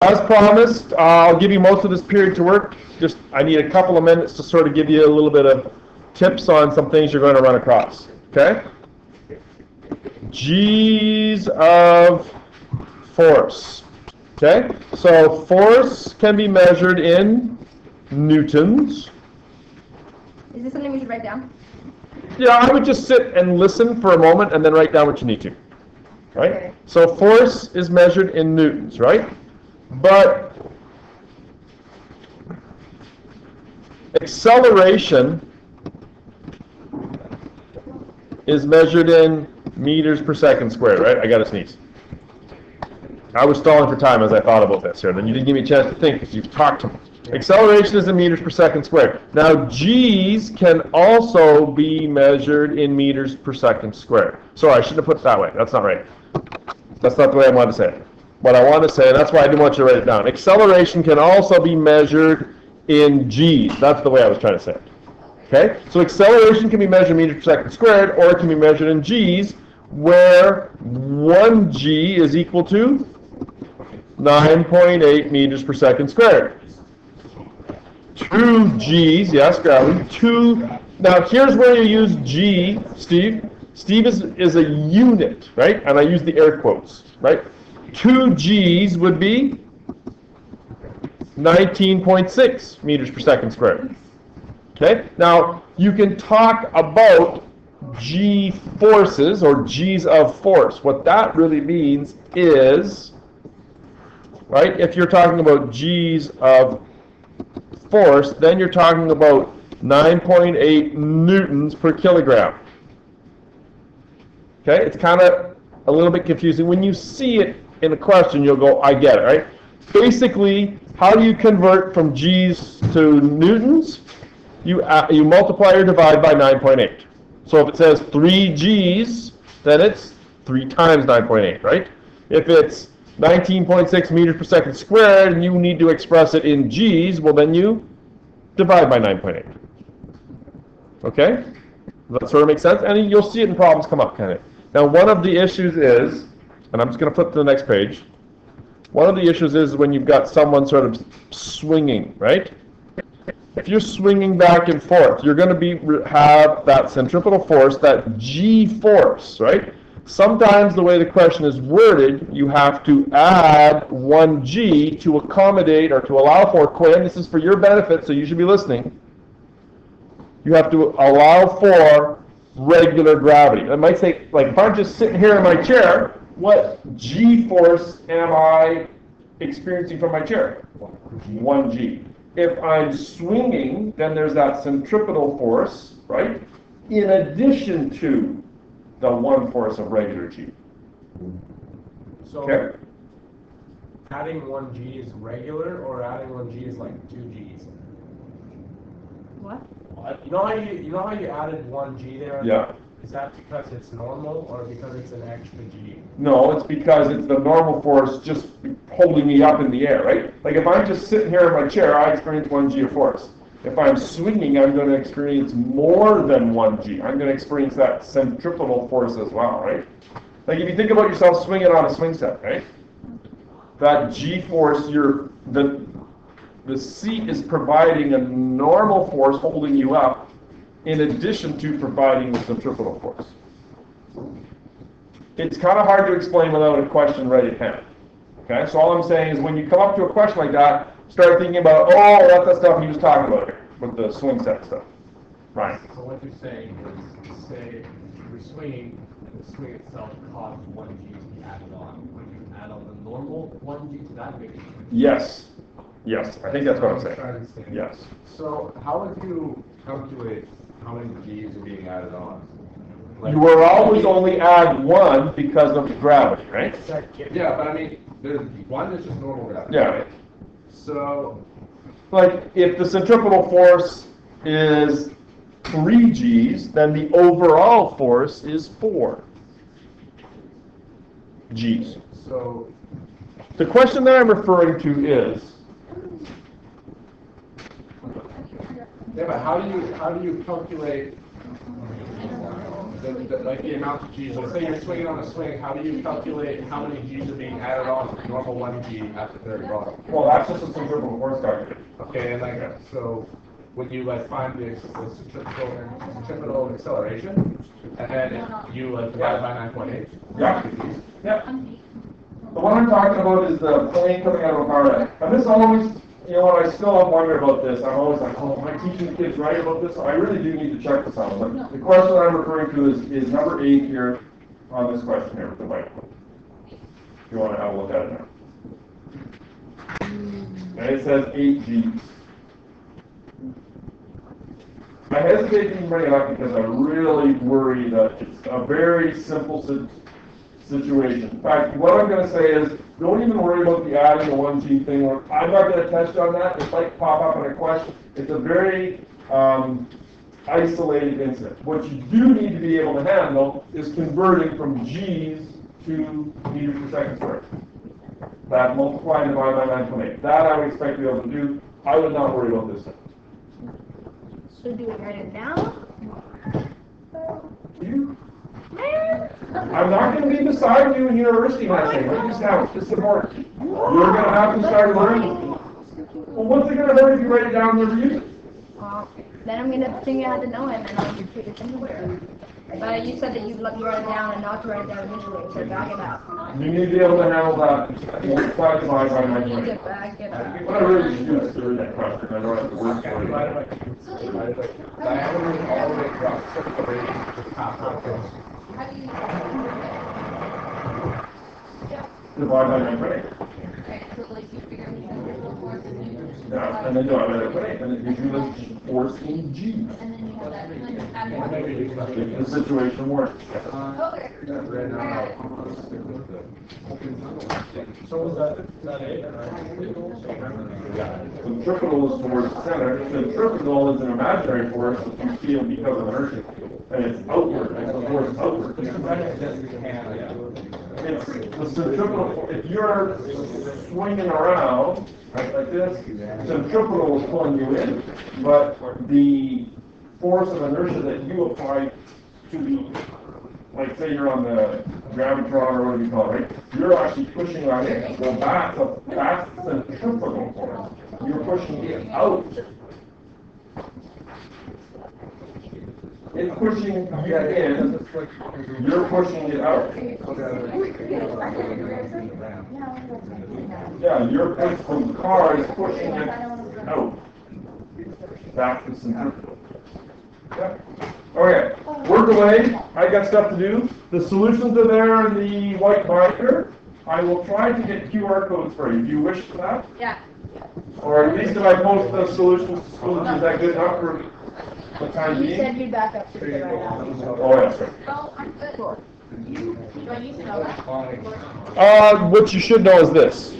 As promised, I'll give you most of this period to work. I need a couple of minutes to sort of give you a little bit of tips on some things you're going to run across. Okay? G's of force. Okay? So force can be measured in newtons. Is this something we should write down? Yeah, I would just sit and listen for a moment and then write down what you need to. Right? Okay. So force is measured in newtons, right? But acceleration is measured in meters per second squared, right? I got to sneeze. I was stalling for time as I thought about this here. Then you didn't give me a chance to think because you've talked to me. Acceleration is in meters per second squared. Now, G's can also be measured in meters per second squared. Sorry, I shouldn't have put it that way. That's not right. That's not the way I wanted to say it. What I want to say, and that's why I didn't want you to write it down. Acceleration can also be measured in G's. That's the way I was trying to say it. Okay? So acceleration can be measured in meters per second squared, or it can be measured in G's, where 1 G is equal to 9.8 meters per second squared. 2 G's, yes, gravity. 2. Now here's where you use G, Steve. Steve is a unit, right? And I use the air quotes, right? 2 G's would be 19.6 meters per second squared. Okay? Now, you can talk about G forces or G's of force. What that really means is, right, if you're talking about G's of force, then you're talking about 9.8 newtons per kilogram. Okay? It's kind of a little bit confusing. When you see it in a question, you'll go, I get it, right? Basically, how do you convert from G's to newtons? You multiply or divide by 9.8. So if it says 3 G's, then it's 3 times 9.8, right? If it's 19.6 meters per second squared and you need to express it in G's, well then you divide by 9.8. Okay? Does that sort of make sense? And you'll see it in problems come up, kind of. Now one of the issues is, and I'm just going to flip to the next page, one of the issues is when you've got someone sort of swinging, right? If you're swinging back and forth, you're going to have that centripetal force, that G force, right? Sometimes the way the question is worded, you have to add 1 G to accommodate or to allow for, Quinn, this is for your benefit, so you should be listening. You have to allow for regular gravity. I might say, like, if I'm just sitting here in my chair, what G force am I experiencing from my chair? 1 G. If I'm swinging, then there's that centripetal force, right? In addition to the 1 force of regular G. So, okay? Adding 1 G is regular, or adding 1 G is like 2 G's? What? You know how you added 1 G there? Yeah. Is that because it's normal or because it's an extra G? No, it's because it's the normal force just holding me up in the air, right? Like if I'm just sitting here in my chair, I experience 1 G of force. If I'm swinging, I'm going to experience more than 1 G. I'm going to experience that centripetal force as well, right? Like if you think about yourself swinging on a swing set, right? That G force, the seat is providing a normal force holding you up in addition to providing the centripetal force. It's kind of hard to explain without a question right at hand. Okay, so all I'm saying is when you come up to a question like that, start thinking about, oh, that's the stuff he was talking about here with the swing set stuff. Right. So what you're saying is, say you're swinging, and the swing itself causes 1 G to be added on. When you add on the normal 1 G to that, makes it. Yes. Yes, I think that's what I'm saying. Yes. So how would you calculate how many G's are being added on? Like, You will always only add 1 because of gravity, right? yeah, but I mean, there's one that's just normal gravity. Yeah. Right? So, Like if the centripetal force is 3 G's, then the overall force is 4 G's. so The question that I'm referring to is, yeah, but how do you calculate like the amount of G's. Let's say you're swinging on a swing. How do you calculate how many G's are being added on to the normal 1 G at the third bar? Well, that's just a centrifugal force calculation. Okay, and like so, when you like find the centrifugal acceleration, and then you divide by 9.8. Yeah. Yeah. The one I'm talking about is the plane coming out of a car wreck. And this always, you know what, I still wonder about this. I'm always like, oh, am I teaching kids right about this? I really do need to check this out. But the question I'm referring to is number 8 here on this question here with the whiteboard. If you want to have a look at it now. And it says 8 G's. I hesitate to even bring it up because I really worry that it's a very simple situation. In fact, what I'm going to say is, don't even worry about the adding the 1G thing. I'm not going to touch on that. It might pop up in a question. It's a very isolated incident. What you do need to be able to handle is converting from G's to meters per second squared. That multiply and divide by 9.8. That I would expect to be able to do. I would not worry about this thing. So do we write it down? You? I'm not going to be beside you in university next year. Write this down. It's important. You're going to have to start learning. Well, what's it going to hurt if you write it down and never use it? Well, then I'm going to figure out how to know it, and then I'll repeat it anywhere. But you said that you'd let me write it down and not to write it down visually, so back it up. You need to be able to handle that. Multiply divide by I need 9.8. to back it up. What I really should do is answer that question. I don't have to work for Divided it. by diameter all the way across circle radius to the top. Divide by 9.8. Yeah, and then divide by 9.8, and it gives you the force in G. If the situation works. So was that it? Centripetal is towards the center. Centripetal is an imaginary force that you feel because of inertia. And it's outward, and the force is outward. It's the centripetal, if you're swinging around, right, like this, centripetal is pulling you in, but the force of inertia that you apply to the, like say you're on the gravitron or whatever you call it, right? You're actually pushing on it. Well, that's centripetal force. You're pushing it out. It's pushing you in, you're pushing it out. Yeah, you're pushing from the car is pushing it out. That's the centripetal. Yeah. Okay, work away. I got stuff to do. The solutions are there in the white binder. I will try to get QR codes for you. Do you wish for that? Yeah. Or at least if I post the solutions to schools, is that good enough for the time You being? said you'd back up to it right now. Oh, yes, sir. Well, I'm good. Do I need to know that? What you should know is this.